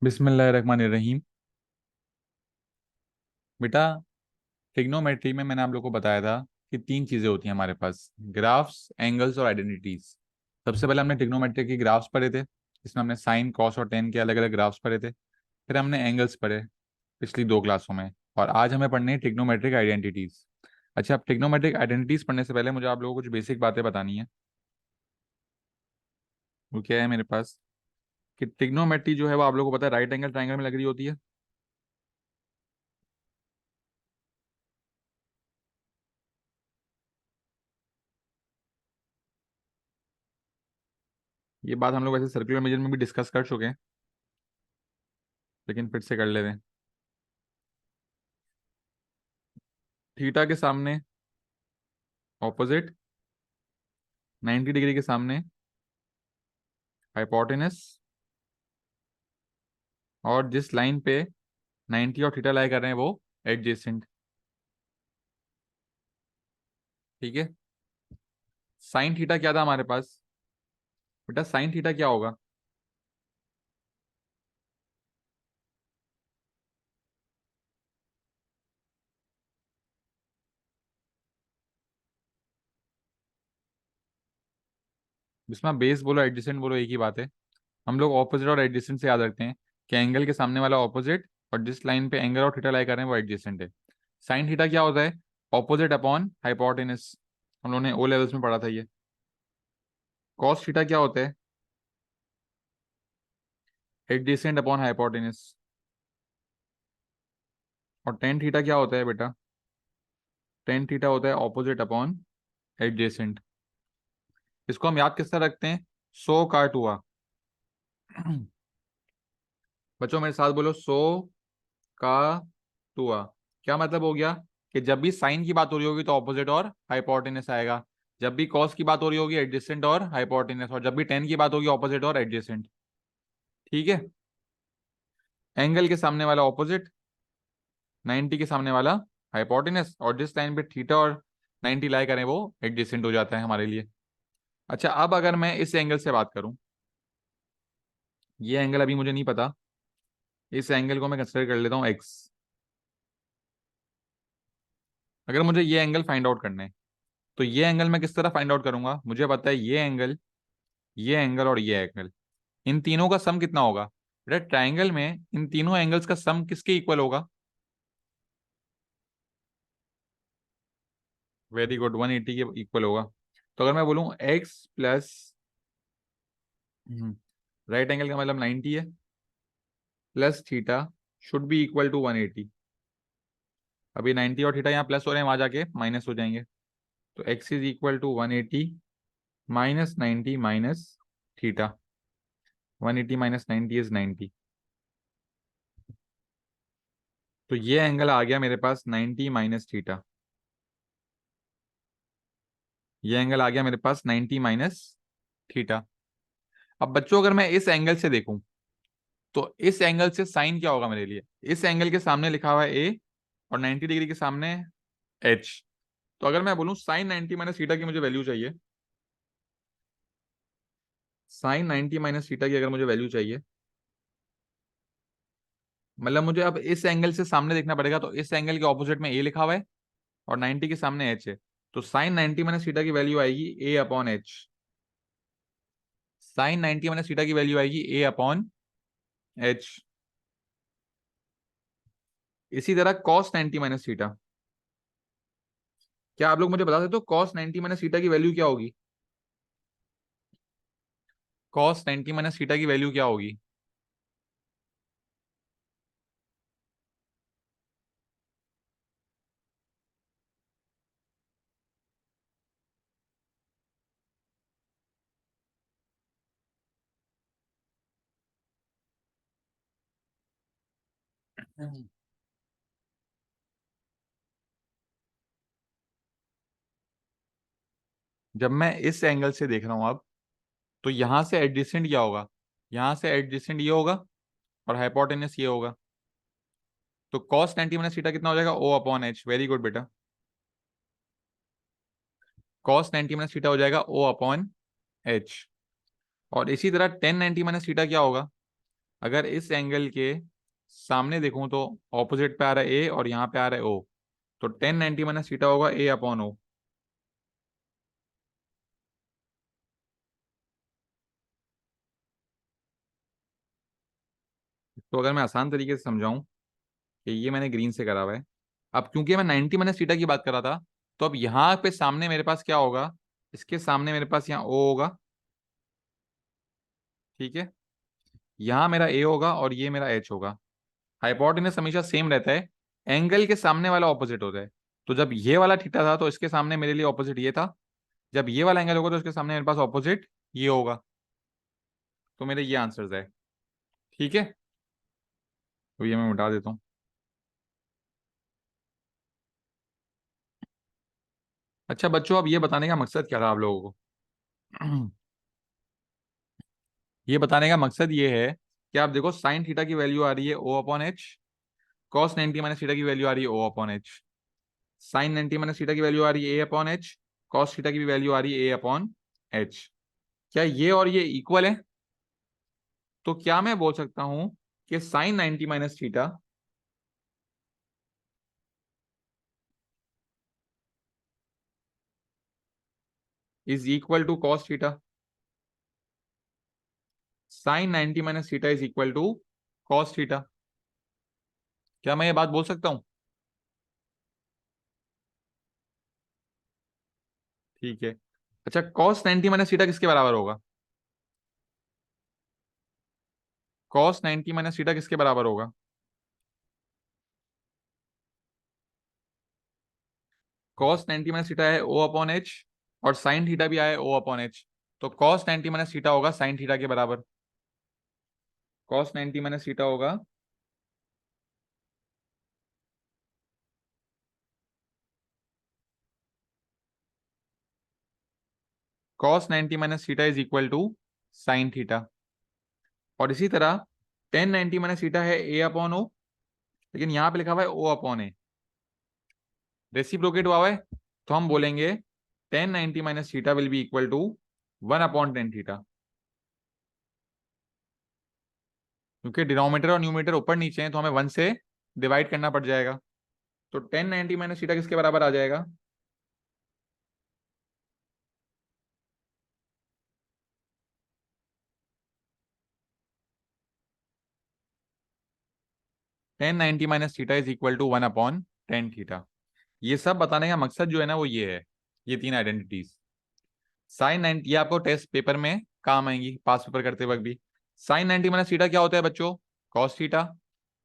बिस्मिल्लाहिर्रहमानिर्रहीम। बेटा, ट्रिग्नोमेट्री में मैंने आप लोग को बताया था कि तीन चीज़ें होती हैं हमारे पास: ग्राफ्स, एंगल्स और आइडेंटिटीज। सबसे पहले हमने ट्रिग्नोमेट्री के ग्राफ्स पढ़े थे, इसमें हमने साइन, कॉस और टेन के अलग अलग ग्राफ्स पढ़े थे। फिर हमने एंगल्स पढ़े पिछली दो क्लासों में, और आज हमें पढ़नी है ट्रिग्नोमेट्रिक आइडेंटिटीज। अच्छा, अब ट्रिग्नोमेट्रिक आइडेंटिटीज पढ़ने से पहले मुझे आप लोगों को कुछ बेसिक बातें बतानी है। वो क्या है मेरे पास कि ट्रिग्नोमेट्री जो है वो आप लोगों को पता है राइट एंगल ट्राइंगल में लग रही होती है। ये बात हम लोग वैसे सर्कुलर मेजर में भी डिस्कस कर चुके हैं, लेकिन फिर से कर लेते हैं। थीटा के सामने ऑपोजिट, 90 डिग्री के सामने हाइपोटेनस, और जिस लाइन पे 90 और थीटा लाई कर रहे हैं वो एडजेसेंट। ठीक है। साइन थीटा क्या था हमारे पास? बेटा, साइन थीटा क्या होगा? जिसमें आप बेस बोलो एडजेसेंट बोलो एक ही बात है। हम लोग ऑपोजिट और एडजेसेंट से याद रखते हैं कि एंगल के सामने वाला ऑपोजिट, और जिस लाइन पे एंगल और थीटा लाई कर रहे हैं वो एडजेसेंट है। साइन थीटा क्या होता है? Opposite upon hypotenuse. हम लोगों ने ओ लेवल्स में पढ़ा था ये। कॉस थीटा क्या होता है? Adjacent upon hypotenuse. और टेन थीटा क्या होता है बेटा? टेन थीटा होता है ऑपोजिट अपॉन एडजेसेंट। इसको हम याद किस तरह रखते हैं? सो काट हुआ। बच्चों मेरे साथ बोलो, सो का टुआ। क्या मतलब हो गया कि जब भी साइन की बात हो रही होगी तो ऑपोजिट और हाइपोटेनस आएगा, जब भी कॉस की बात हो रही होगी एडजेसेंट और हाइपोटेनस, और जब भी टेन की बात होगी ऑपोजिट और एडजेसेंट। ठीक है। एंगल के सामने वाला ऑपोजिट, 90 के सामने वाला हाइपोटेनस, और जिस लाइन पे थीटा और 90 लाई करें वो एडजेसेंट हो जाता है हमारे लिए। अच्छा, अब अगर मैं इस एंगल से बात करूं, ये एंगल अभी मुझे नहीं पता, इस एंगल को मैं कंसिडर कर लेता हूँ एक्स। अगर मुझे ये एंगल फाइंड आउट करना है तो ये एंगल मैं किस तरह फाइंड आउट करूंगा? मुझे पता है ये एंगल, ये एंगल और ये एंगल, इन तीनों का सम कितना होगा? बेटा, ट्राइंगल में इन तीनों एंगल्स का सम किसके इक्वल होगा? वेरी गुड, 180 के इक्वल होगा। तो अगर मैं बोलूं एक्स प्लस, राइट एंगल का मतलब 90 है, plus theta should be equal to 180। अभी 90 और थीटा यहाँ प्लस हो रहे हैं, वहां जाके माइनस हो जाएंगे। तो x is equal to 180 minus 90 minus theta. 180 minus 90 is 90। तो ये एंगल आ गया मेरे पास 90 माइनस थीटा। ये एंगल आ गया मेरे पास 90 माइनस थीटा। अब बच्चों, अगर मैं इस एंगल से देखूं तो इस एंगल से साइन क्या होगा मेरे लिए? इस एंगल के सामने लिखा हुआ है ए, और 90 डिग्री के सामने एच। तो अगर मैं बोलूं साइन 90 माइनस थीटा की मुझे वैल्यू चाहिए, साइन 90 माइनस थीटा की अगर मुझे वैल्यू चाहिए, मतलब मुझे अब इस एंगल से सामने देखना पड़ेगा। तो इस एंगल के ऑपोजिट में ए लिखा हुआ है और 90 के सामने एच है। तो साइन 90 माइनस थीटा की वैल्यू आएगी A upon H. Sine 90 minus theta की वैल्यू आएगी ए अपॉन एच। इसी तरह कॉस 90 माइनस थीटा, क्या आप लोग मुझे बता सकते हो कॉस 90 माइनस थीटा की वैल्यू क्या होगी? कॉस 90 माइनस थीटा की वैल्यू क्या होगी? जब मैं इस एंगल से देख रहा हूं अब, तो यहां से एडजेसेंट क्या होगा? यहां से एडजेसेंट ये होगा और हाइपोटेनस ये होगा। तो कॉस 90 माइनस थीटा कितना हो जाएगा? O upon H. Very good बेटा, कॉस 90 माइनस थीटा हो जाएगा ओ अपॉन एच। और इसी तरह टेन 90 माइनस थीटा क्या होगा? अगर इस एंगल के सामने देखूं तो ऑपोजिट पे आ रहा है ए और यहाँ पे आ रहा है ओ, तो 1090 माइनस थीटा होगा ए अपॉन ओ। तो अगर मैं आसान तरीके से समझाऊं कि ये मैंने ग्रीन से करा हुआ है, अब क्योंकि मैं 90 माइनस थीटा की बात कर रहा था, तो अब यहाँ पे सामने मेरे पास क्या होगा, इसके सामने मेरे पास यहाँ ओ होगा, ठीक है, यहाँ मेरा ए होगा और ये मेरा एच होगा। हाइपोटेनस हमेशा सेम रहता है, एंगल के सामने वाला ऑपोजिट होता है। तो जब ये वाला थीटा था तो इसके सामने मेरे लिए ऑपोजिट ये था, जब ये वाला एंगल होगा तो इसके सामने मेरे पास ऑपोजिट ये होगा। तो मेरे ये आंसर्स है, ठीक है। तो ये मैं मिटा देता हूँ। अच्छा बच्चों, अब ये बताने का मकसद क्या था आप लोगों को? ये बताने का मकसद ये है कि आप देखो साइन थीटा की वैल्यू आ रही है O upon H, cos 90 minus theta की वैल्यू आ रही है O upon H, sine 90 minus theta की वैल्यू आ रही है A upon H, cos theta की भी वैल्यू आ रही है ए अपॉन एच। क्या ये और ये इक्वल है? तो क्या मैं बोल सकता हूं कि sine 90 minus theta is equal to cos theta? Sine 90 minus theta is equal to cos theta. क्या मैं ये बात बोल सकता हूं? ठीक है। अच्छा, कॉस 90 माइनस थीटा किसके बराबर होगा? कॉस 90 माइनस थीटा किसके बराबर होगा? कॉस 90 माइनस थीटा है ओ अपॉन एच, और साइन थीटा भी आया ओ अपॉन एच, तो कॉस 90 माइनस थीटा होगा साइन थीटा के बराबर। कॉस 90 माइनस थीटा होगा cos 90 minus theta is equal to sine theta. और इसी तरह 1090 माइनस थीटा है ए अपॉन ओ, लेकिन यहाँ पे लिखा हुआ है ओ अपॉन ए, रेसिप्रोकेट हुआ हुआ है, तो हम बोलेंगे 1090 minus theta will be equal to 1/10 theta, क्योंकि डिनोमिनेटर और न्यूमरेटर ऊपर नीचे हैं तो हमें 1 से डिवाइड करना पड़ जाएगा। तो 1090 माइनस थीटा किसके बराबर आ जाएगा? 1090 minus theta is equal to 1/10 theta. ये सब बताने का मकसद जो है ना वो ये है, ये तीन आइडेंटिटीज। साइन 90 ये आपको टेस्ट पेपर में काम आएंगी, पास पेपर करते वक्त भी। साइन 90 माइनस थीटा क्या होता है बच्चों? Cos theta.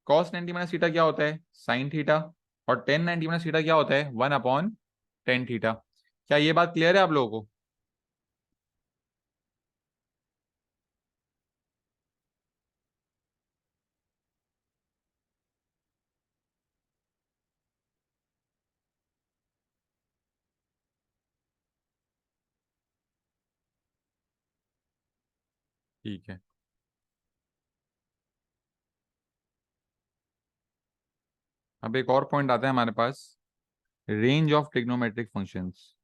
Cos 90 minus theta क्या होता है? Sign theta. और 1090 माइनस थीटा क्या होता है? 1/10 थीटा। क्या ये बात क्लियर है आप लोगों को? ठीक है। अब एक और पॉइंट आता है हमारे पास, range of trigonometric functions.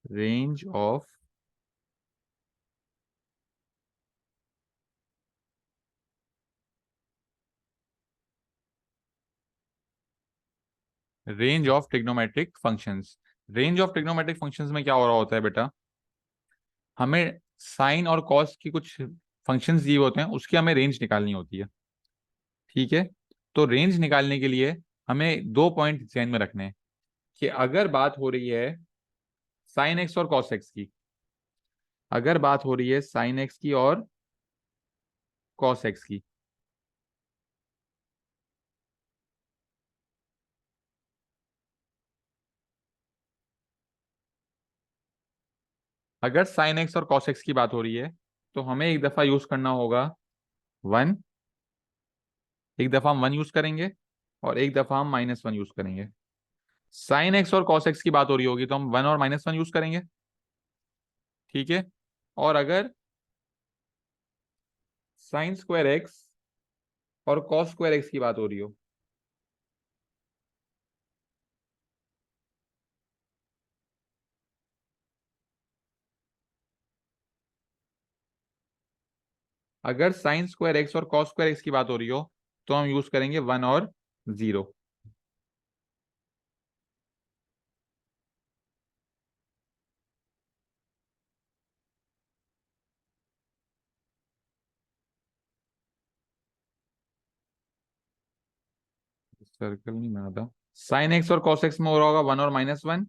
Range of range of trigonometric functions. Range of trigonometric functions में क्या हो रहा होता है बेटा, हमें साइन और कॉस की कुछ फंक्शंस दिए होते हैं, उसकी हमें रेंज निकालनी होती है, ठीक है। तो रेंज निकालने के लिए हमें दो पॉइंट ध्यान में रखने हैं कि अगर बात हो रही है साइन एक्स और कॉस एक्स की, अगर बात हो रही है साइन एक्स की और कॉस एक्स की, अगर साइन एक्स और कॉस एक्स की बात हो रही है तो हमें एक दफा यूज करना होगा वन, एक दफा हम वन यूज करेंगे और एक दफा हम -1 यूज करेंगे। साइन एक्स और कॉस एक्स की बात हो रही होगी तो हम वन और -1 यूज करेंगे, ठीक है। और अगर साइन स्क्वायर एक्स और कॉस स्क्वायर एक्स की बात हो रही हो, अगर साइन स्क्वायर एक्स और कॉस स्क्वायर एक्स की बात हो रही हो तो हम यूज करेंगे 1 और 0। सर्कल नहीं बनाता। साइन एक्स और कॉस एक्स में हो रहा होगा 1 और -1,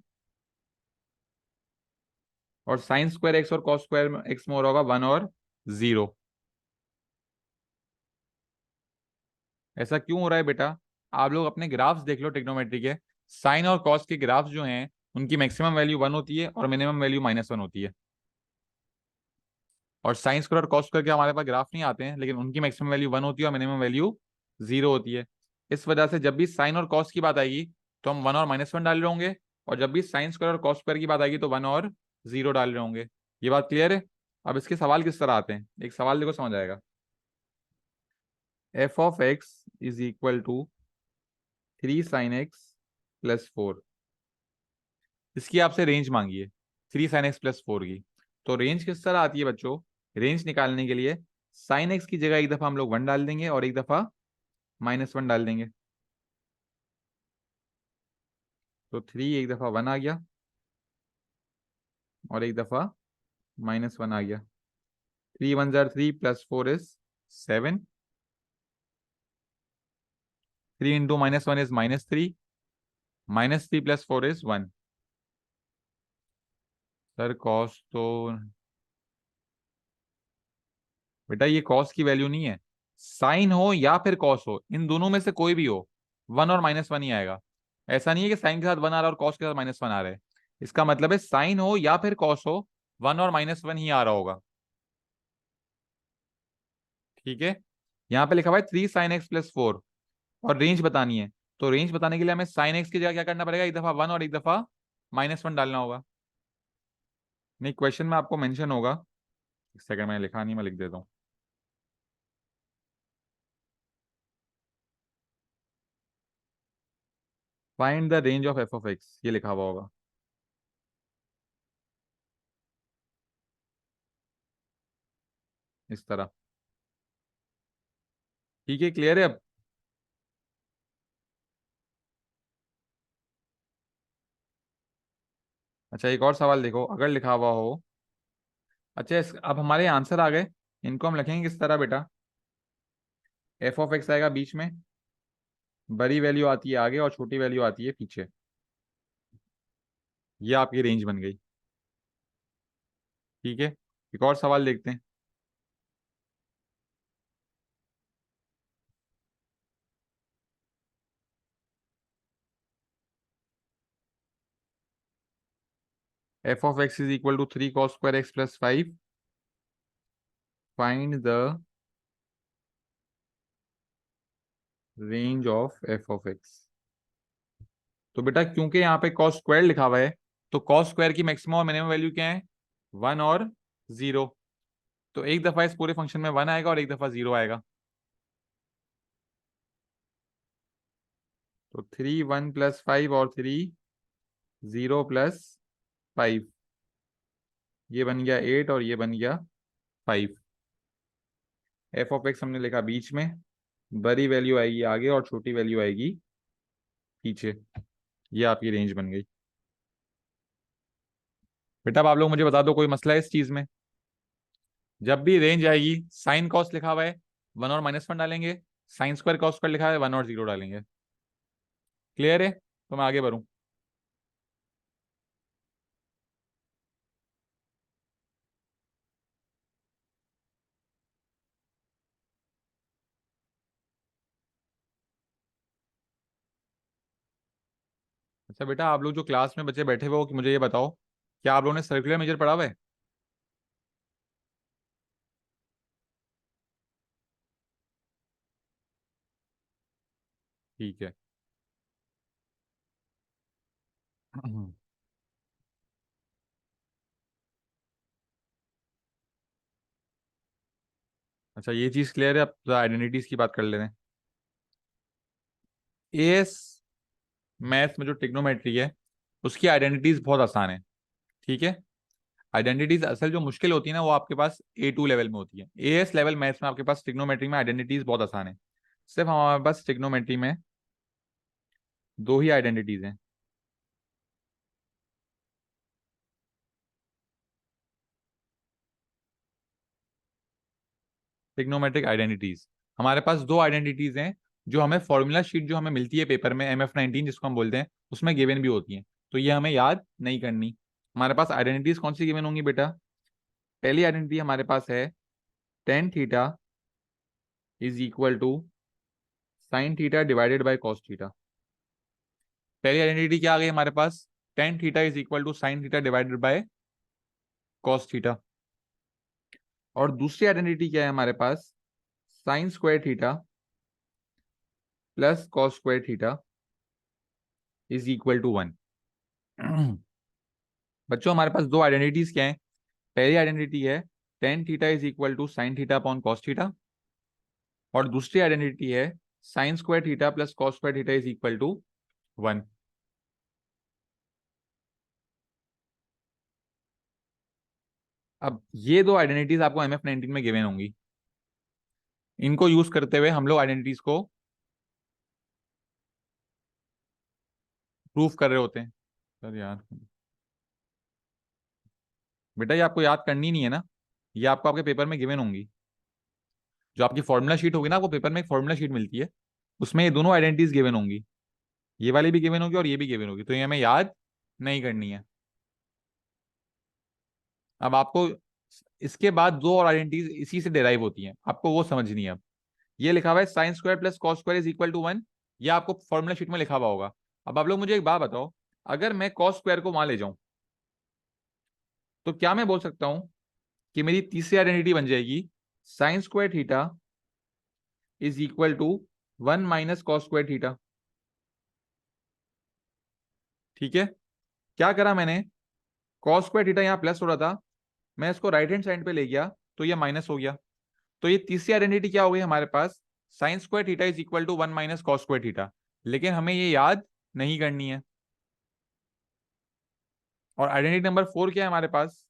और साइन स्क्वायर एक्स और कॉस स्क्वायर एक्स में हो रहा होगा 1 और 0। ऐसा क्यों हो रहा है बेटा? आप लोग अपने ग्राफ्स देख लो ट्रिग्नोमेट्री के। साइन और कॉस के ग्राफ्स जो हैं उनकी मैक्सिमम वैल्यू 1 होती है और मिनिमम वैल्यू -1 होती है। और साइन स्क्वायर और कॉस स्क्वायर के हमारे पास ग्राफ नहीं आते हैं, लेकिन उनकी मैक्सिमम वैल्यू 1 होती है और मिनिमम वैल्यू 0 होती है। इस वजह से जब भी साइन और कॉस की बात आएगी तो हम 1 और -1 डाल रहे होंगे, और जब भी साइन स्क्वायर और कॉस स्क्वायर की बात आएगी तो 1 और 0 डाल रहे होंगे। ये बात क्लियर है? अब इसके सवाल किस तरह आते हैं, एक सवाल देखो समझ आएगा। F of x is equal to 3 sin x + 4। इसकी आपसे रेंज मांगी है 3 sin x + 4 की। तो रेंज किस तरह आती है बच्चों? रेंज निकालने के लिए साइन एक्स की जगह एक दफा हम लोग 1 डाल देंगे और एक दफा -1 डाल देंगे। तो 3 एक दफा 1 आ गया और एक दफा -1 आ गया। 3 × 1 = 3 + 4 = 7। 3 × -1 = -3, -3 + 4 = 1। सर कॉस तो बेटा ये कॉस की वैल्यू नहीं है। साइन हो या फिर कॉस हो, इन दोनों में से कोई भी हो, 1 और -1 ही आएगा। ऐसा नहीं है कि साइन के साथ 1 आ रहा है और कॉस के साथ -1 आ रहा है। इसका मतलब है साइन हो या फिर कॉस हो, 1 और -1 ही आ रहा होगा। ठीक है। यहाँ पे लिखा हुआ है 3 sin x + 4, और रेंज बतानी है। तो रेंज बताने के लिए हमें साइन एक्स की जगह क्या करना पड़ेगा, एक दफा 1 और एक दफा -1 डालना होगा। नहीं, क्वेश्चन में आपको मेंशन होगा। एक सेकंड, मैंने लिखा नहीं, मैं लिख देता हूँ। Find the range of f(x), ये लिखा हुआ होगा इस तरह। ठीक है, क्लियर है अब? अच्छा, एक और सवाल देखो, अगर लिखा हुआ हो। अच्छा अब हमारे आंसर आ गए। इनको हम लिखेंगे किस तरह बेटा? f(x) आएगा बीच में, बड़ी वैल्यू आती है आगे और छोटी वैल्यू आती है पीछे। ये आपकी रेंज बन गई। ठीक है, एक और सवाल देखते हैं। f(x) = 3 cos² x + 5। Find the range of f(x)। तो बेटा क्योंकि यहाँ पे कॉस स्क्वायर लिखा हुआ है, तो कॉस स्क्वायर की मैक्सिमम और मिनिमम वैल्यू क्या है? 1 और 0। तो एक दफा इस पूरे फंक्शन में 1 आएगा और एक दफा 0 आएगा। तो 3 1 + 5 और 3 0 + 5, ये बन गया 8 और ये बन गया 5। f(x) हमने लिखा बीच में, बड़ी वैल्यू आएगी आगे और छोटी वैल्यू आएगी पीछे। ये आपकी रेंज बन गई। बेटा अब आप लोग मुझे बता दो, कोई मसला है इस चीज में? जब भी रेंज आएगी, साइन कॉस लिखा हुआ है 1 और -1 डालेंगे, साइन स्क्वायर कॉस स्क्वायर लिखा है 1 और 0 डालेंगे। क्लियर है? तो मैं आगे बढ़ूं। अच्छा बेटा, आप लोग जो क्लास में बच्चे बैठे हुए हो, कि मुझे ये बताओ, क्या आप लोगों ने सर्कुलर मेजर पढ़ा हुआ है? ठीक है। अच्छा, ये चीज क्लियर है? अब आइडेंटिटीज की बात कर लेते हैं। एएस मैथ्स में जो ट्रिग्नोमेट्री है उसकी आइडेंटिटीज बहुत आसान है। ठीक है। आइडेंटिटीज असल जो मुश्किल होती है ना वो आपके पास A2 लेवल में होती है। AS लेवल मैथ्स में आपके पास ट्रिग्नोमेट्री में आइडेंटिटीज बहुत आसान है। सिर्फ हमारे पास ट्रिग्नोमेट्री में दो ही आइडेंटिटीज हैं। ट्रिग्नोमेट्रिक आइडेंटिटीज, हमारे पास दो आइडेंटिटीज हैं जो हमें फॉर्मूला शीट जो हमें मिलती है पेपर में MF19 जिसको हम बोलते हैं उसमें गिवन भी होती हैं, तो ये हमें याद नहीं करनी। हमारे पास आइडेंटिटीज कौन सी गिवन होंगी बेटा? पहली आइडेंटिटी हमारे पास है tan theta is equal to sine theta divided by cos theta. पहली आइडेंटिटी क्या आ गई हमारे पास? Tan theta is equal to sine theta divided by cos theta. और दूसरी आइडेंटिटी क्या है हमारे पास? Sine square theta plus cos square theta is equal to one. बच्चों हमारे पास दो आइडेंटिटीज क्या है? पहली आइडेंटिटी है tan theta is equal to sine theta upon cos theta, और दूसरी आइडेंटिटी है sine square theta plus cos square theta is equal to one. अब ये दो आइडेंटिटीज आपको MF19 में गिवन होंगी। इनको यूज करते हुए हम लोग आइडेंटिटीज को प्रूफ कर रहे होते हैं। सर यार बेटा ये आपको याद करनी नहीं है ना, ये आपको आपके पेपर में गिवन होंगी। जो आपकी फॉर्मूला शीट होगी ना, आपको पेपर में एक फॉर्मूला शीट मिलती है, उसमें ये दोनों आइडेंटिटीज गिवन होंगी। ये वाली भी गिवन होगी और ये भी गिवन होगी, तो ये हमें याद नहीं करनी है। अब आपको इसके बाद दो और आइडेंटिटीज इसी से डिराइव होती हैं, आपको वो समझनी है। अब ये लिखा हुआ है sine square plus cos square is equal to one, ये आपको फॉर्मूला शीट में लिखा हुआ होगा। अब आप लोग मुझे एक बात बताओ, अगर मैं कॉस स्क्वायर को वहां ले जाऊं तो क्या मैं बोल सकता हूं कि मेरी तीसरी आइडेंटिटी बन जाएगी sine square theta is equal to one minus cos square theta. ठीक है, क्या करा मैंने? कॉस स्क्वायर थीटा यहाँ प्लस हो रहा था, मैं इसको राइट हैंड साइड पे ले गया तो ये माइनस हो गया। तो ये तीसरी आइडेंटिटी क्या हो गई हमारे पास? Sine square theta is equal to one minus cos square theta. लेकिन हमें ये याद नहीं करनी है। और आइडेंटिटी नंबर 4 क्या है हमारे पास?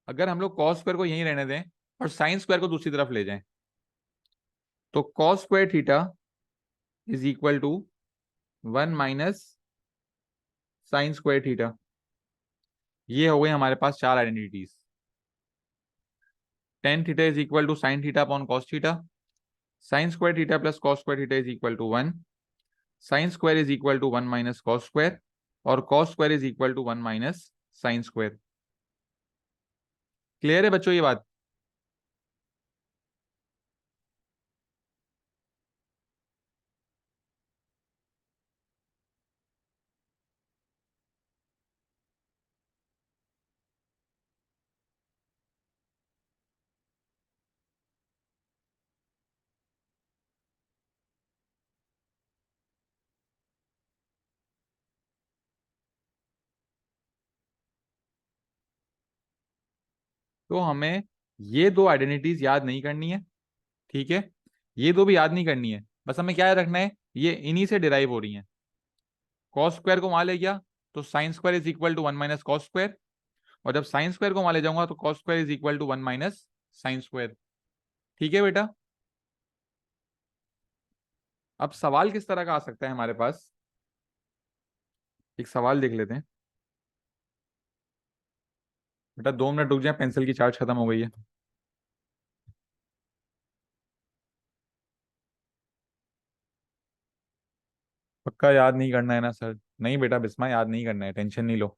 अगर हम लोग कॉस स्क्वायर को यहीं रहने दें और साइन स्क्वायर को दूसरी तरफ ले जाएं, तो cos square theta is equal to one minus sine square theta. ये हो गई हमारे पास चार identities. Tan theta is equal to sine theta upon cos theta, sine square theta plus cos square theta is equal to one, sine square is equal to one minus cos square, और cos square is equal to one minus sine square. Clear है बच्चों ये बात? तो हमें ये दो identities याद नहीं करनी है। ठीक है, ये दो भी याद नहीं करनी है, बस हमें क्या याद रखना है, ये इन्हीं से डिराइव हो रही है। कॉस स्क्वायर को वहां ले गया तो sine square is equal to one minus cos square, और जब साइन स्क्वायर को वहां ले जाऊंगा तो cos square is equal to one minus sine square. ठीक है बेटा। अब सवाल किस तरह का आ सकता है हमारे पास? एक सवाल देख लेते हैं। बेटा 2 मिनट रुक जाए, पेंसिल की चार्ज खत्म हो गई है। पक्का याद नहीं करना है ना सर? नहीं बेटा बिस्मा, याद नहीं करना है, टेंशन नहीं लो।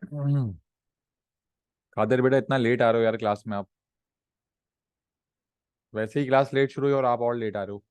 हम्म। कादर बेटा इतना लेट आ रहे हो यार क्लास में आप? वैसे ही क्लास लेट शुरू हुई और आप और लेट आ रहे हो।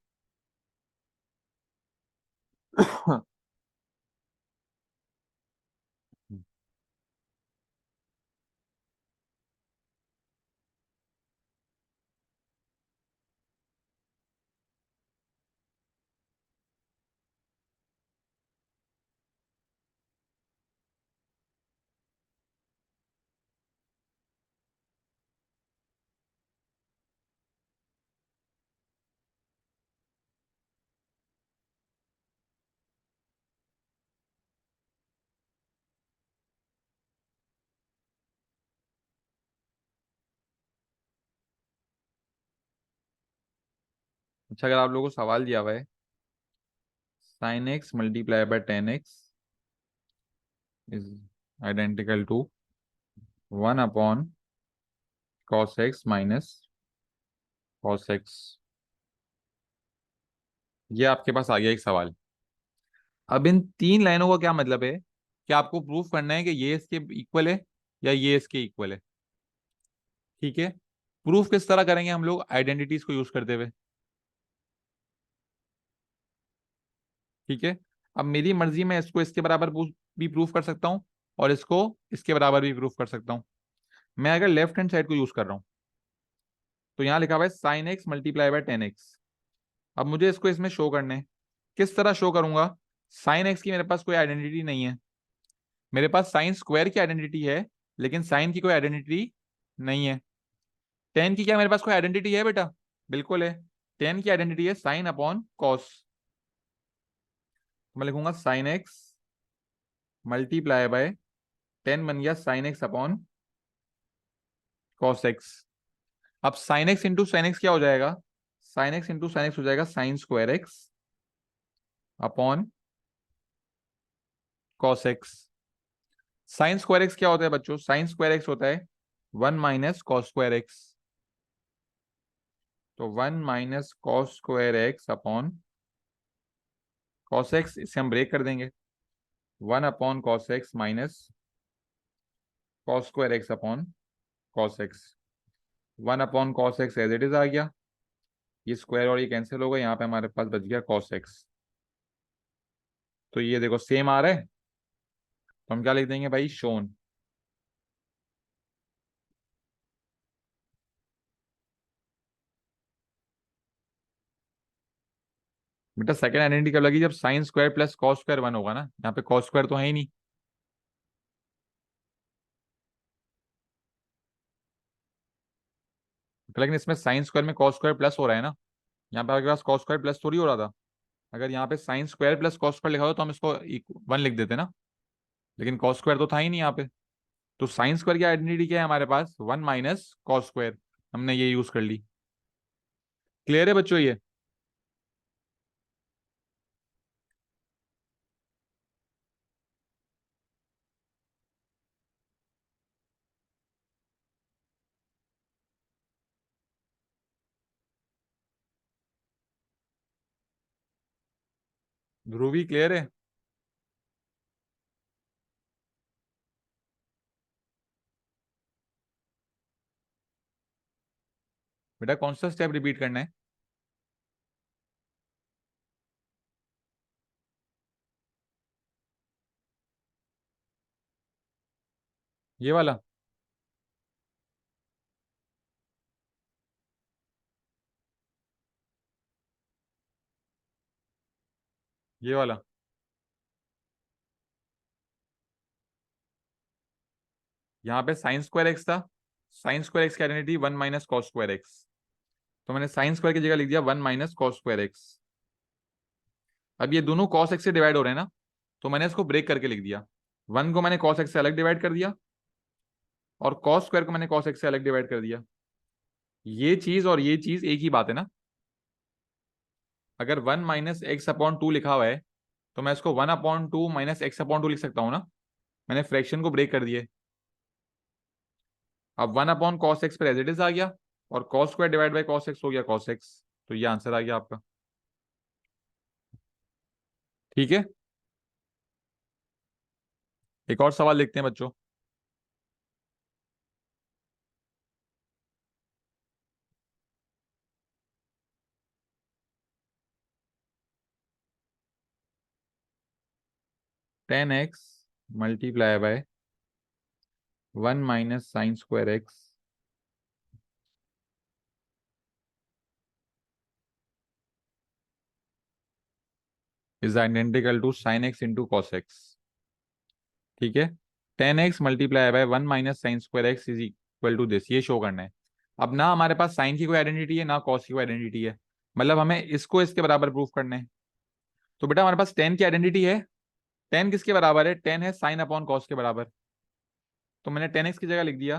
अच्छा, अगर आप लोगों को सवाल दिया हुआ है sine x multiply by tan x is identical to one upon cos x minus cos x, ये आपके पास आ गया एक सवाल। अब इन तीन लाइनों का क्या मतलब है कि आपको प्रूफ करना है कि ये इसके इक्वल है या ये इसके इक्वल है। ठीक है, प्रूफ किस तरह करेंगे हम लोग, आइडेंटिटीज को यूज करते हुए। ठीक है, अब मेरी मर्जी में इसको इसके बराबर भी प्रूफ कर सकता हूं और इसको इसके बराबर भी प्रूफ कर सकता हूं। मैं अगर लेफ्ट हैंड साइड को यूज कर रहा हूं तो यहां लिखा हुआ है sine x multiply by tan x. अब मुझे इसको इसमें शो करने हैं। किस तरह शो करूंगा, साइन एक्स की मेरे पास कोई आइडेंटिटी नहीं है, मेरे पास साइन स्क्वायर की आइडेंटिटी है लेकिन साइन की कोई आइडेंटिटी नहीं है। टेन की क्या मेरे पास कोई आइडेंटिटी है बेटा, बिल्कुल है। टेन की आइडेंटिटी है साइन अपॉन कॉस। मैं लिखूंगा sine x multiply by tan बन गया sine x upon cos x. अब sine x into sine x क्या हो जाएगा, sine x into sine x हो जाएगा sine square x upon cos x. Sine square x क्या होता है बच्चों, साइन स्क्वायर एक्स होता है one minus cos square x. तो one minus cos square x upon cos x, इसे हम ब्रेक कर देंगे। One upon cos x minus cos square x upon cos x. One upon cos x as it is आ गया, ये square और ये कैंसिल हो गया, यहाँ पे हमारे पास बच गया कॉस एक्स। तो ये देखो सेम आ रहा है, तो हम क्या लिख देंगे भाई, शोन। बेटा सेकंड आइडेंटिटी कब लगी, जब sine square plus cos square one होगा ना, यहाँ पे कॉस स्क्वायर तो है ही नहीं। तो लेकिन इसमें साइन स्क्वायर में कॉस स्क्वायर प्लस हो रहा है ना, यहाँ पे आपके पास कॉस स्क्वायर प्लस थोड़ी हो रहा था। अगर यहाँ पे sign square plus cos square लिखा हो तो हम इसको वन लिख देते ना, लेकिन कॉस स्क्वायर तो था ही नहीं यहाँ पे। तो साइन स्क्वायर की आइडेंटिटी क्या है हमारे पास, वन माइनस कॉस स्क्वायर, हमने ये यूज कर ली। क्लियर है बच्चों ये। ध्रुवी क्लियर है। बेटा कौन सा स्टेप रिपीट करना है, ये वाला। ये वाला। यहाँ पे साइन स्क्वायर एक्स था, साइन स्क्वायर एक्स की identity one minus cos square x, तो मैंने साइन स्क्वायर की जगह लिख दिया one minus cos square x. अब ये दोनों कॉस एक्स से डिवाइड हो रहे हैं ना, तो मैंने इसको ब्रेक करके लिख दिया। वन को मैंने कॉस एक्स से अलग डिवाइड कर दिया और कॉस स्क्वायर को मैंने कॉस एक्स से अलग डिवाइड कर दिया। ये चीज और ये चीज एक ही बात है ना। अगर one minus x upon two लिखा हुआ है तो मैं इसको one upon two minus x upon two लिख सकता हूँ ना, मैंने फ्रैक्शन को ब्रेक कर दिए। अब वन अपॉन कॉस एक्स पर एज इट इज आ गया और cos square divide by cos x हो गया कॉस एक्स, तो ये आंसर आ गया आपका। ठीक है, एक और सवाल लिखते हैं बच्चों। Tan x multiply by one minus sine square x is identical to sine x into cos x. ठीक है, tan x multiply by one minus sine square x is equal to this, ये शो करना है। अब ना हमारे पास sign की कोई आइडेंटिटी है ना कॉस की कोई आइडेंटिटी है, मतलब हमें इसको इसके बराबर प्रूफ करना है। तो बेटा हमारे पास टेन की आइडेंटिटी है, टेन किसके बराबर है, टेन है साइन अपॉन कॉस के बराबर। तो मैंने टेन एक्स की जगह लिख दिया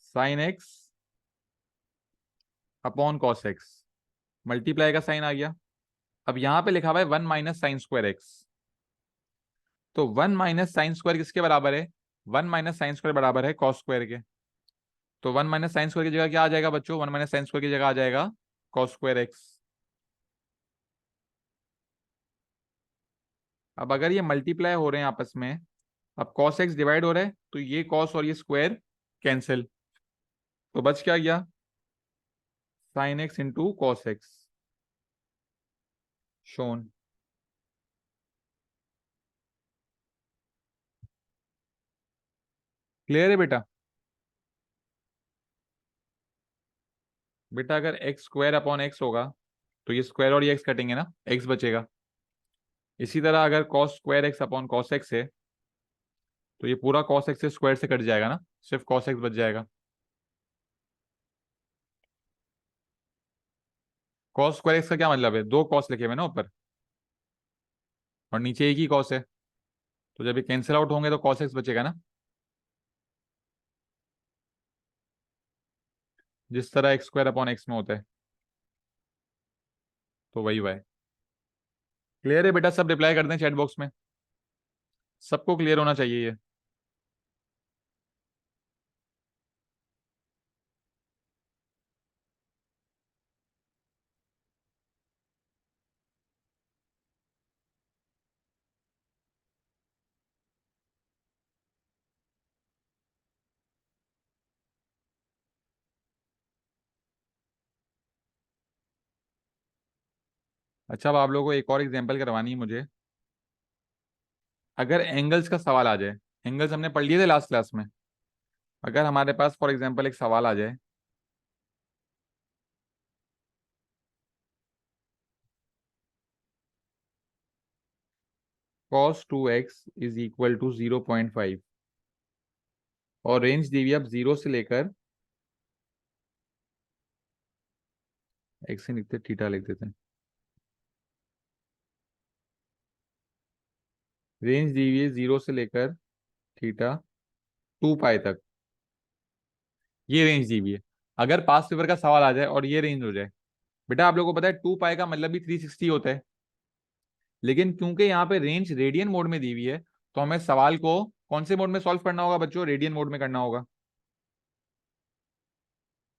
sign x upon cos x. Multiply का साइन आ गया। अब यहां पे लिखा हुआ है 1 - sin²x। तो 1 - sin² किसके बराबर है? 1 - sin² बराबर है cos² के। तो 1 - sin² की जगह क्या आ जाएगा बच्चों? 1 - sin² की जगह आ जाएगा cos²x। अब अगर ये मल्टीप्लाई हो रहे हैं आपस में, अब cos x डिवाइड हो रहा है, तो ये cos और ये स्क्वायर कैंसिल, तो बच क्या गया? sin x into cos x shown. Clear है बेटा? बेटा अगर x² अपॉन x होगा तो ये स्क्वायर और ये x कटेंगे ना, x बचेगा। इसी तरह अगर cos² x upon cos x है तो ये पूरा cos x से स्क्वायर से कट जाएगा ना, सिर्फ cos x बच जाएगा। cos² x का क्या मतलब है? दो cos लिखे हुए ना ऊपर, और नीचे एक ही cos है, तो जब ये कैंसिल आउट होंगे तो cos x बचेगा ना, जिस तरह x² अपॉन x में होता है। तो वही हुआ है। क्लियर है बेटा? सब रिप्लाई कर दें चैट बॉक्स में, सबको क्लियर होना चाहिए ये। अच्छा, अब आप लोगों को एक और एग्जांपल करवानी है मुझे। अगर एंगल्स का सवाल आ जाए, एंगल्स हमने पढ़ लिए थे लास्ट क्लास में। अगर हमारे पास फॉर एग्जांपल एक सवाल आ जाए, cos 2x is equal to 0.5, और रेंज दी हुई है अब 0 से लेकर, एक्स ही लिखते थीटा लिख देते हैं, रेंज दी हुई है 0 से लेकर थीटा 2 पाई तक, ये रेंज दी हुई है। अगर पास्ट पेपर का सवाल आ जाए और ये रेंज हो जाए, बेटा आप लोगों को पता है 2 पाई का मतलब भी 360 होता है, लेकिन क्योंकि यहाँ पे रेंज रेडियन मोड में दी हुई है, तो हमें सवाल को कौन से मोड में सॉल्व करना होगा बच्चों? रेडियन मोड में करना होगा।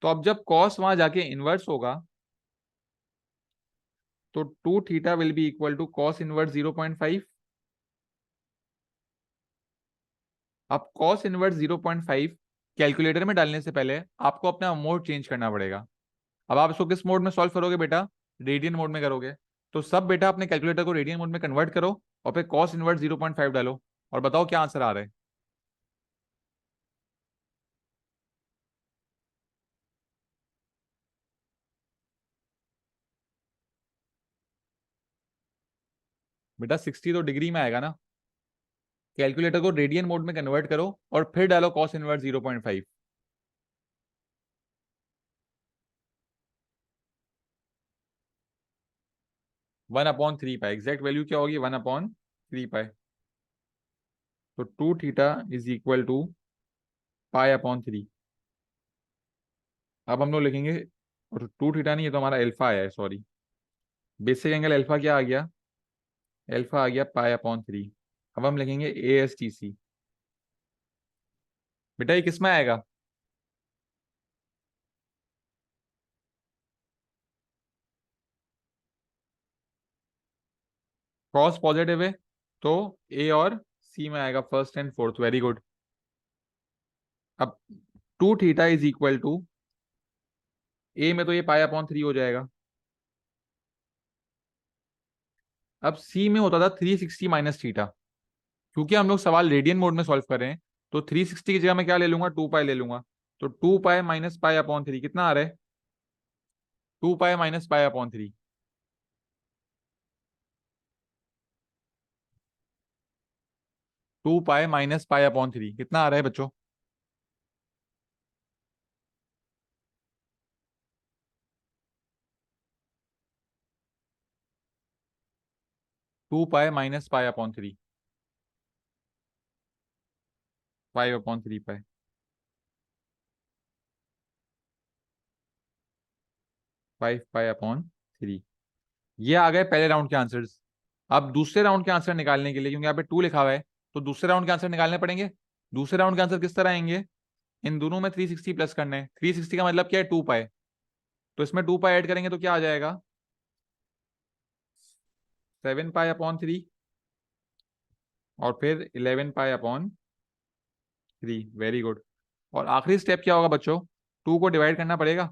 तो अब जब कॉस वहां जाके इनवर्स होगा, तो 2 theta will be equal to cos inverse 0.5। अब कॉस इनवर्स 0.5 कैलकुलेटर में डालने से पहले आपको अपना मोड चेंज करना पड़ेगा। अब आप इसको किस मोड में सॉल्व करोगे बेटा? रेडियन मोड में करोगे। तो सब बेटा अपने कैलकुलेटर को रेडियन मोड में कन्वर्ट करो, और फिर कॉस इनवर्स 0.5 डालो, और बताओ क्या आंसर आ रहा है। बेटा 60 तो डिग्री में आएगा ना, कैलकुलेटर को रेडियन मोड में कन्वर्ट करो और फिर डालो कॉस इनवर्स 0.5। 1/3 पाई, एग्जैक्ट वैल्यू क्या होगी? 1/3 पाई। तो 2 थीटा इज इक्वल टू पाई/3। अब हम लोग लिखेंगे, और 2 थीटा नहीं, ये तो हमारा एल्फा आया है, सॉरी। बेसिक एंगल एल्फा क्या आ गया? एल्फा आ गया पाई/3। अब हम लिखेंगे ASTC। बेटा ये किस में आएगा? कॉस पॉजिटिव है, तो ए और सी में आएगा, first and fourth. Very good. अब 2 थीटा इज इक्वल टू, ए में तो ये पाई/3 हो जाएगा। अब सी में होता था 360 - थीटा। क्योंकि हम लोग सवाल रेडियन मोड में सॉल्व कर रहे हैं, तो 360 की जगह मैं क्या ले लूंगा? 2 पाई ले लूंगा। तो 2 पाई माइनस पाई/3 कितना आ रहा है? 2 पाई माइनस पाई/3। 2 पाई माइनस पाई/3 कितना आ रहा है बच्चों? 2 पाई माइनस पाई/3, 5/3 पाई। 5 पाई/3। 3। ये आ गए पहले राउंड के आंसर्स। अब दूसरे राउंड के आंसर निकालने के लिए, क्योंकि यहाँ पे 2 लिखा हुआ है, तो दूसरे राउंड के आंसर निकालने पड़ेंगे। दूसरे राउंड के आंसर किस तरह आएंगे, इन दोनों में 360 प्लस करने हैं। 360 का मतलब क्या है, 2 पाई। तो इसमें 2 पाई ऐड करेंगे तो क्या आ जाएगा, 7 पाई अपॉन 3, और फिर 11 पाई अपॉन 3। Very good. और आखिरी स्टेप क्या होगा बच्चों, 2 को डिवाइड करना पड़ेगा।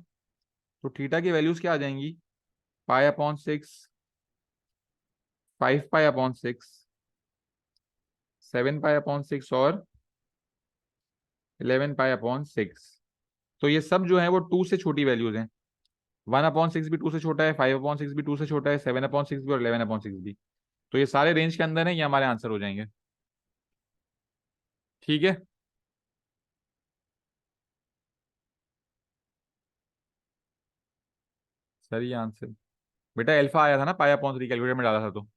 तो थीटा की वैल्यूज क्या आ जाएंगी, pi upon 6, 5 pi upon 6, 7 pi upon 6 और 11 पाई अपॉन 6। तो ये सब जो है वो 2 से छोटी वैल्यूज हैं। 1/6 भी 2 से छोटा है, 5/6 भी 2 से छोटा है, 7/6 भी और 11/6 भी। तो ये सारे रेंज के अंदर है, ये हमारे आंसर हो जाएंगे। ठीक है। सही आंसर। बेटा अल्फा आया था ना पाई अपॉन 3, कैलकुलेटर में डाला था तो।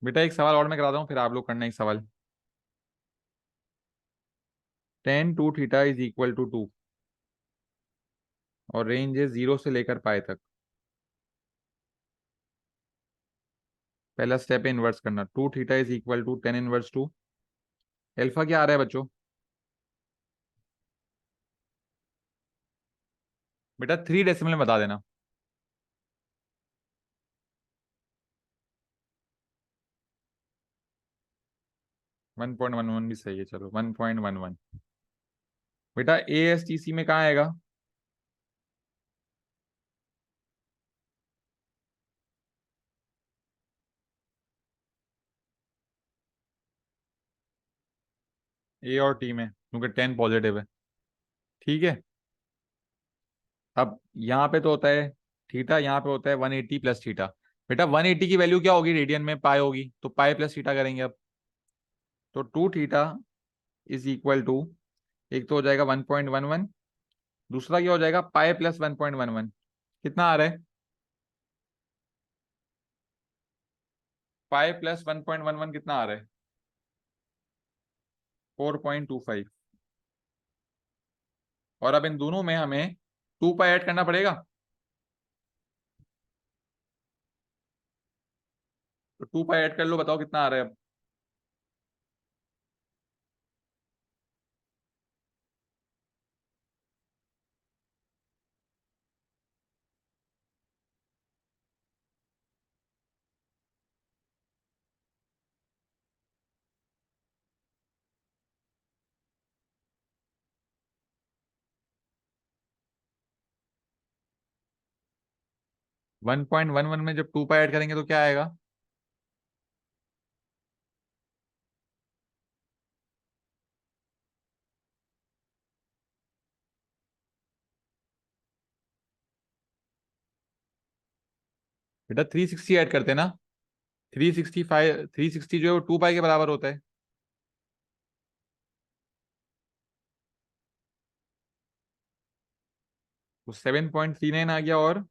बेटा एक सवाल और मैं कराता हूँ, फिर आप लोग करना एक सवाल। tan 2 थीटा = 2 और रेंज है 0 से लेकर पाई तक। पहला स्टेप है इन्वर्स करना। 2 थीटा = tan−1 2। अल्फा क्या आ रहा है बच्चों, बेटा 3 डेसिमल में बता देना। 1.11 भी सही है, चलो 1.11। बेटा ASTC में कहाँ आएगा, A और T में, क्योंकि 10 पॉजिटिव है। ठीक है। अब यहाँ पे तो होता है थीटा, यहाँ पे होता है 180 प्लस थीटा। बेटा 180 की वैल्यू क्या होगी, रेडियन में पाई होगी, तो पाई प्लस थीटा करेंगे अब। तो 2 थीटा = एक तो हो जाएगा 1.11, दूसरा क्या हो जाएगा पाई प्लस 1.11। कितना आ रहा है, पाई प्लस 1.11 कितना आ रहा है, 4.25। और अब इन दोनों में हमें 2 पाई ऐड करना पड़ेगा। तो 2 पाई ऐड कर लो, बताओ कितना आ रहा है अब। वन पॉइंट वन वन में जब 2 पाई ऐड करेंगे तो क्या आएगा, बेटा 360 ऐड करते हैं ना। 360 जो है वो 2 पाई के बराबर होता है। तो 7.39 आ गया और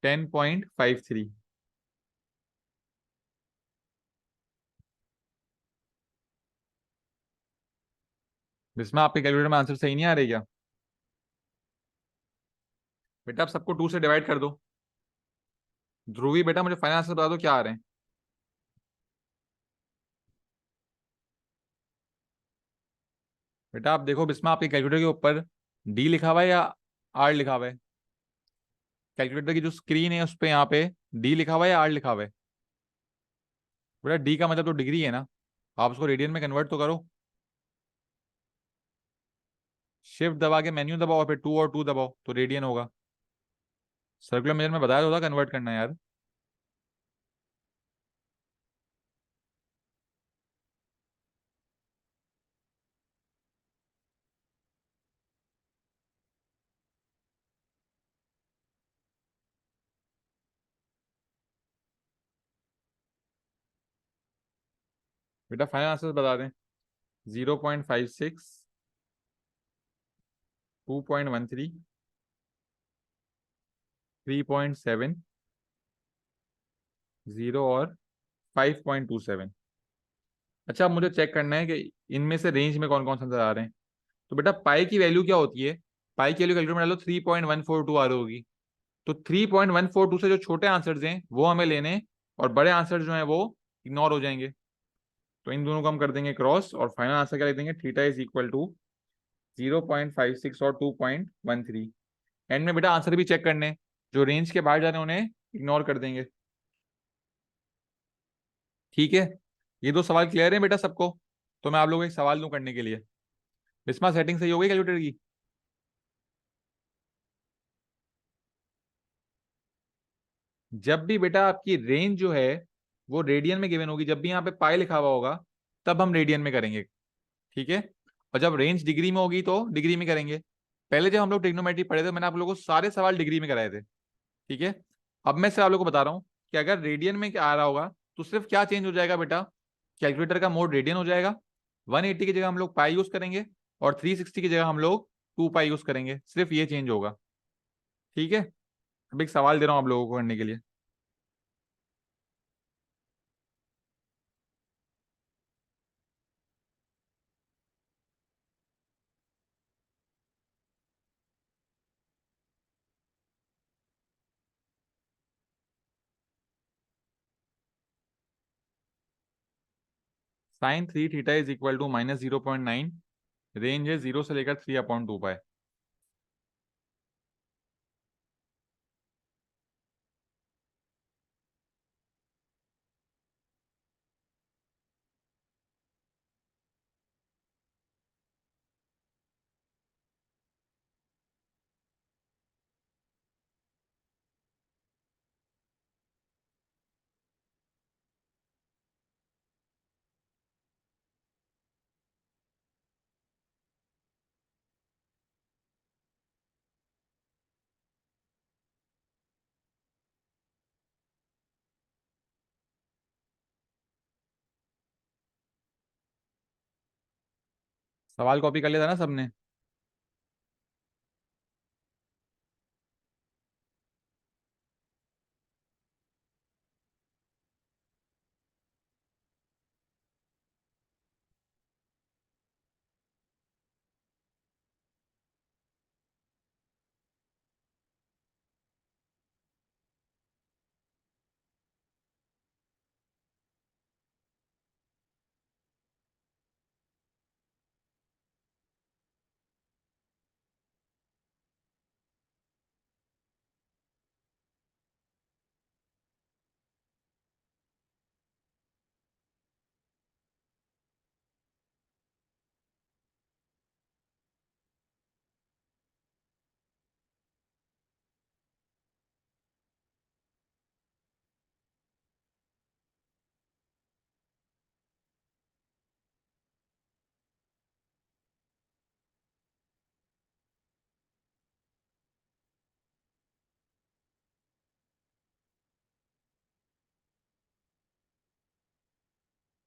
10.53। इसमें आपके कैलकुलेटर में आंसर सही नहीं आ रही क्या, बेटा आप सबको 2 से डिवाइड कर दो। ध्रुवी बेटा मुझे फाइनल आंसर बता दो क्या आ रहे हैं। बेटा आप देखो इसमें आपके कैलकुलेटर के ऊपर डी लिखा हुआ है या आर लिखा हुआ है, कैलकुलेटर की जो स्क्रीन है उस पे यहाँ पे डी लिखा हुआ है या आर लिखा हुआ है। बेटा डी का मतलब तो डिग्री है ना, आप उसको रेडियन में कन्वर्ट तो करो। शिफ्ट दबा के मेन्यू दबाओ और फिर 2 और 2 दबाओ तो रेडियन होगा। सर्कुलर मेजर में बताया तो था कन्वर्ट करना है यार। बेटा फाइनल आंसर बता दें। 0.56, 2.13, 3.7 0 और 5.27। अच्छा, अब मुझे चेक करना है कि इनमें से रेंज में कौन कौन से नजर आ रहे हैं। तो बेटा पाई की वैल्यू क्या होती है? पाई की वैल्यू कैलकुलेटर में डालो, 3.142 आ रही होगी। तो 3.142 से जो छोटे आंसर्स हैं वो हमें लेने हैं, और बड़े आंसर जो हैं वो इग्नोर हो जाएंगे। तो इन दोनों को हम कर देंगे क्रॉस, और फाइनल आंसर क्या लिख देंगे? थीटा इज इक्वल टू 0.56 और 2.13। एंड में बेटा आंसर भी चेक करने हैं, जो रेंज के बाहर जा रहे हैं उन्हें इग्नोर कर देंगे। ठीक है, ये दो सवाल क्लियर है बेटा सबको? तो मैं आप लोगों को एक सवाल दूं करने के लिए। बिस्मा सेटिंग सही हो गई कैलकुलेटर की? जब भी बेटा आपकी रेंज जो है वो रेडियन में गिवन होगी, जब भी यहाँ पे पाई लिखा हुआ होगा तब हम रेडियन में करेंगे। ठीक है, और जब रेंज डिग्री में होगी तो डिग्री में करेंगे। पहले जब हम लोग ट्रिग्नोमेट्री पढ़े थे मैंने आप लोगों को सारे सवाल डिग्री में कराए थे। ठीक है, अब मैं सिर्फ आप लोगों को बता रहा हूँ कि अगर रेडियन में आ रहा होगा तो सिर्फ क्या चेंज हो जाएगा बेटा? कैलकुलेटर का मोड रेडियन हो जाएगा। 180 की जगह हम लोग पाई यूज करेंगे, और 360 की जगह हम लोग 2 पाई यूज करेंगे, सिर्फ ये चेंज होगा। ठीक है, अब एक सवाल दे रहा हूँ आप लोगों को करने के लिए। Sine 3 theta is equal to -0.9, range है 0 से लेकर 3/2 पाई। सवाल कॉपी कर लिया था ना सबने?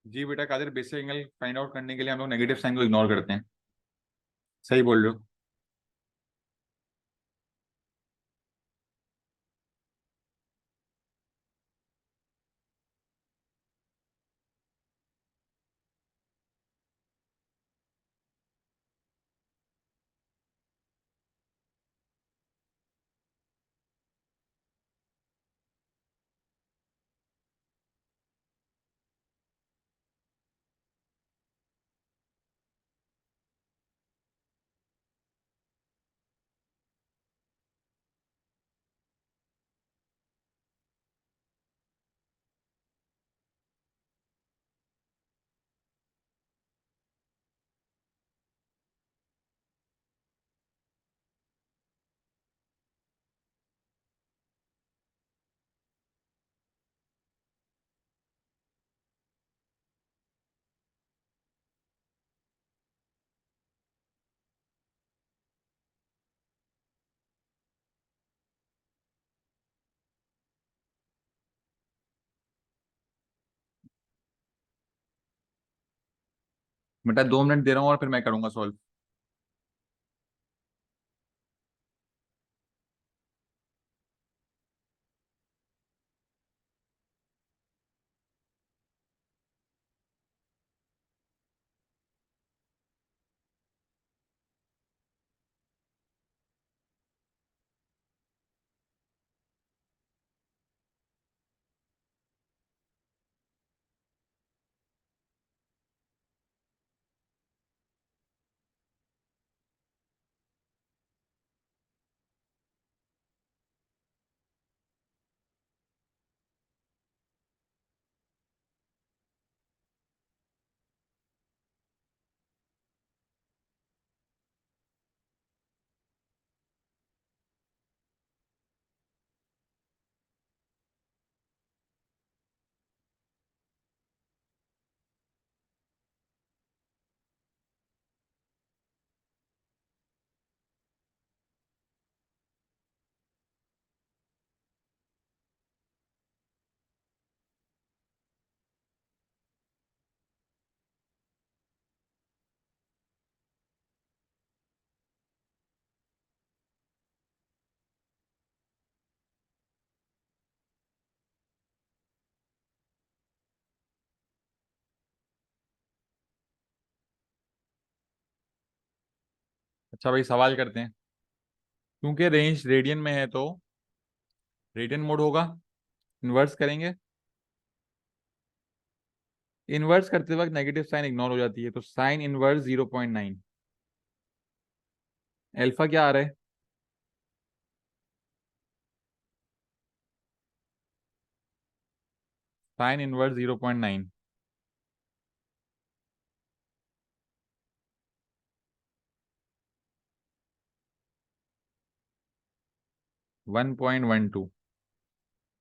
जी बेटा Kadir, basic angle find out करने के लिए हम लोग नेगेटिव साइन को इग्नोर करते हैं। सही बोल रहे हो। बेटा 2 मिनट दे रहा हूँ और फिर मैं करूंगा सॉल्व। अच्छा भाई सवाल करते हैं। क्योंकि रेंज रेडियन में है तो रेडियन मोड होगा। इन्वर्स करेंगे। इन्वर्स करते वक्त नेगेटिव साइन इग्नोर हो जाती है, तो साइन इनवर्स 0.9। अल्फा क्या आ रहा है? Sine inverse 0.9। 1.12।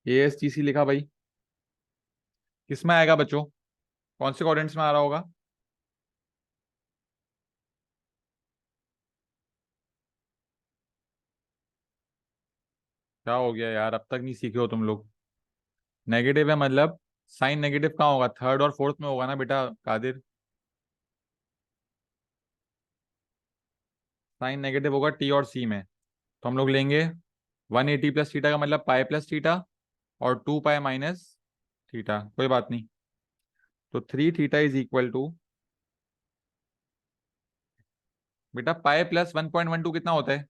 ASTC लिखा भाई। किस में आएगा बच्चों? कौन से कोऑर्डिनेट्स में आ रहा होगा? क्या हो गया यार, अब तक नहीं सीखे हो तुम लोग। नेगेटिव है मतलब साइन नेगेटिव कहाँ होगा? थर्ड और फोर्थ में होगा ना बेटा कादिर। साइन नेगेटिव होगा टी और सी में। तो हम लोग लेंगे 180 प्लस थीटा का मतलब पाई प्लस थीटा, और 2 पाई माइनस थीटा, कोई बात नहीं। तो 3 थीटा इज इक्वल टू, बेटा पाई प्लस 1.12 कितना होता है?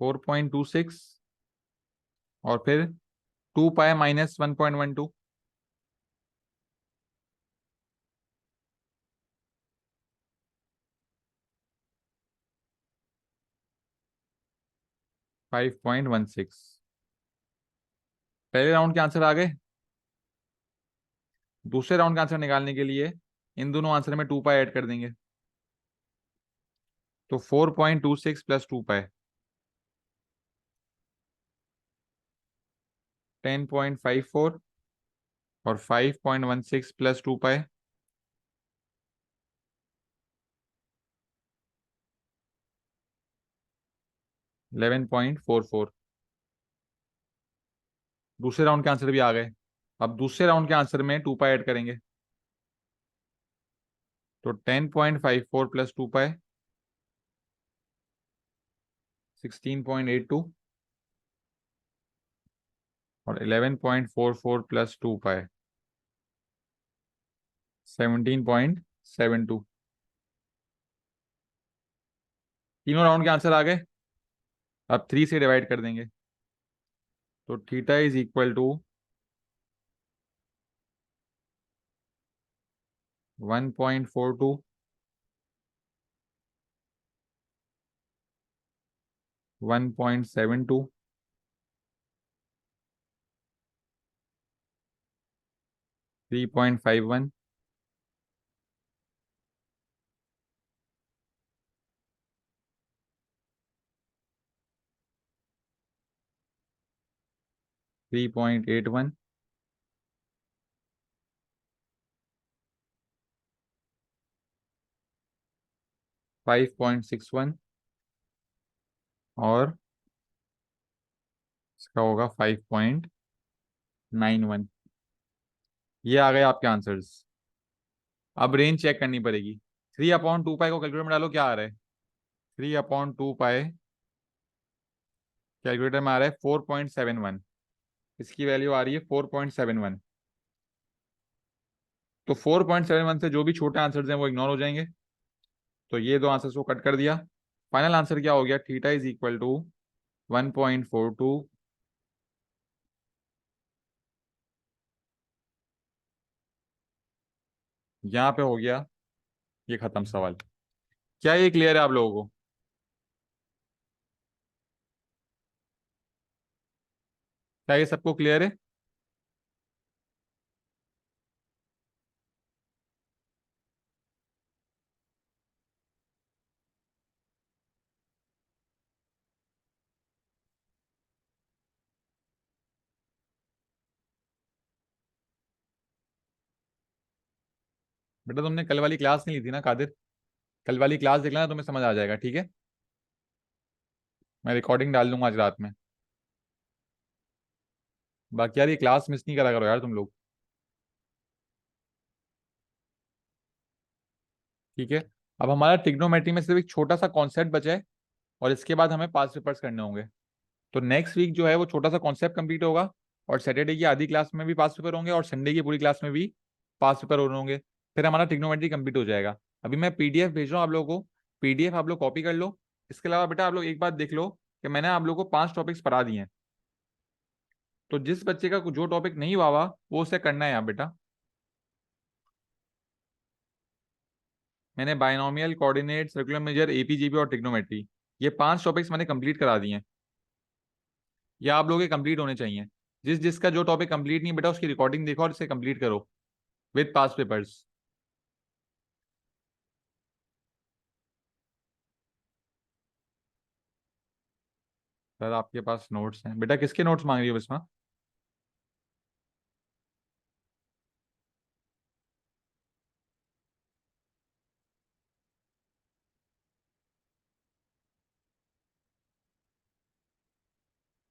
4.26, और फिर 2 पाई माइनस 1.12। 5.16। पहले राउंड के आंसर आ गए। दूसरे राउंड का आंसर निकालने के लिए इन दोनों आंसर में 2 पाई ऐड कर देंगे। तो 4.26 प्लस 2 पाई 10.54, और 5.16 प्लस 2 पाई 11.44। दूसरे राउंड के आंसर भी आ गए। अब दूसरे राउंड के आंसर में 2 पाई ऐड करेंगे। तो 10.54 प्लस 2 पाई 16.82, और 11.44 प्लस 2 पाई 17.72। तीनों राउंड के आंसर आ गए। अब 3 से डिवाइड कर देंगे। तो थीटा इज इक्वल टू 1.42, 1.72, 3.51, 3.81, 5.61, और इसका होगा 5.91। ये आ गए आपके आंसर्स। अब रेंज चेक करनी पड़ेगी। 3/2 पाई को कैलकुलेटर में डालो, क्या आ रहा है? 3/2 पाई कैलकुलेटर में आ रहा है 4.71। इसकी वैल्यू आ रही है 4.71। तो 4.71 से जो भी छोटे आंसर्स हैं वो इग्नोर हो जाएंगे। तो ये दो आंसर्स को कट कर दिया। फाइनल आंसर क्या हो गया? Theta is equal to 1.42। यहाँ पे हो गया ये खत्म सवाल। क्या ये क्लियर है आप लोगों को? क्या ये सबको क्लियर है? बेटा तुमने कल वाली क्लास नहीं ली थी ना कादिर? कल वाली क्लास देख लेना, तुम्हें समझ आ जाएगा, ठीक है? मैं रिकॉर्डिंग डाल दूंगा आज रात में। बाकी यार ये क्लास मिस नहीं करा करो यार तुम लोग। ठीक है। अब हमारा ट्रिग्नोमेट्री में सिर्फ एक छोटा सा कॉन्सेप्ट बचा है, और इसके बाद हमें पास पेपर्स करने होंगे। तो नेक्स्ट वीक जो है वो छोटा सा कॉन्सेप्ट कंप्लीट होगा, और सैटरडे की आधी क्लास में भी पास पेपर होंगे, और संडे की पूरी क्लास में भी पास पेपर हो रहे होंगे। फिर हमारा ट्रिग्नोमेट्री कंप्लीट हो जाएगा। अभी मैं पीडीएफ भेज रहा हूँ आप लोगों को, पीडीएफ आप लोग कॉपी कर लो। इसके अलावा बेटा आप लोग एक बात देख लो कि मैंने आप लोगों को 5 टॉपिक्स पढ़ा दिए हैं। तो जिस बच्चे का जो टॉपिक नहीं हुआ हुआ वो उसे करना है यहाँ बेटा। मैंने बायनोमियल, कोऑर्डिनेट, सर्कुलर मेजर, एपीजीबी और ट्रिग्नोमेट्री, ये 5 टॉपिक्स मैंने कंप्लीट करा दिए हैं। ये आप लोगों के कंप्लीट होने चाहिए। जिस जिसका जो टॉपिक कंप्लीट नहीं बेटा उसकी रिकॉर्डिंग देखो और इसे कंप्लीट करो विद पास पेपर्स। सर आपके पास नोट्स हैं बेटा, किसके नोट्स मांग रही हो बिस्मा?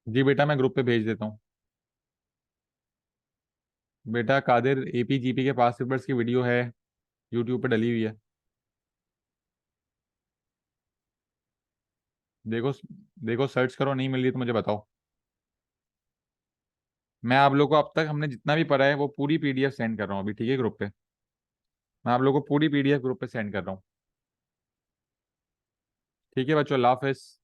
जी बेटा मैं ग्रुप पे भेज देता हूँ। बेटा कादिर एपीजीपी के पास पेपर्स की वीडियो है, यूट्यूब पे डली हुई है। देखो, देखो सर्च करो, नहीं मिल रही तो मुझे बताओ। मैं आप लोग को अब तक हमने जितना भी पढ़ा है वो पूरी पीडीएफ सेंड कर रहा हूँ अभी, ठीक है, ग्रुप पे। मैं आप लोग को पूरी पीडीएफ ग्रुप पे सेंड कर रहा हूँ। ठीक है बच्चों, अल्लाह हाफिज।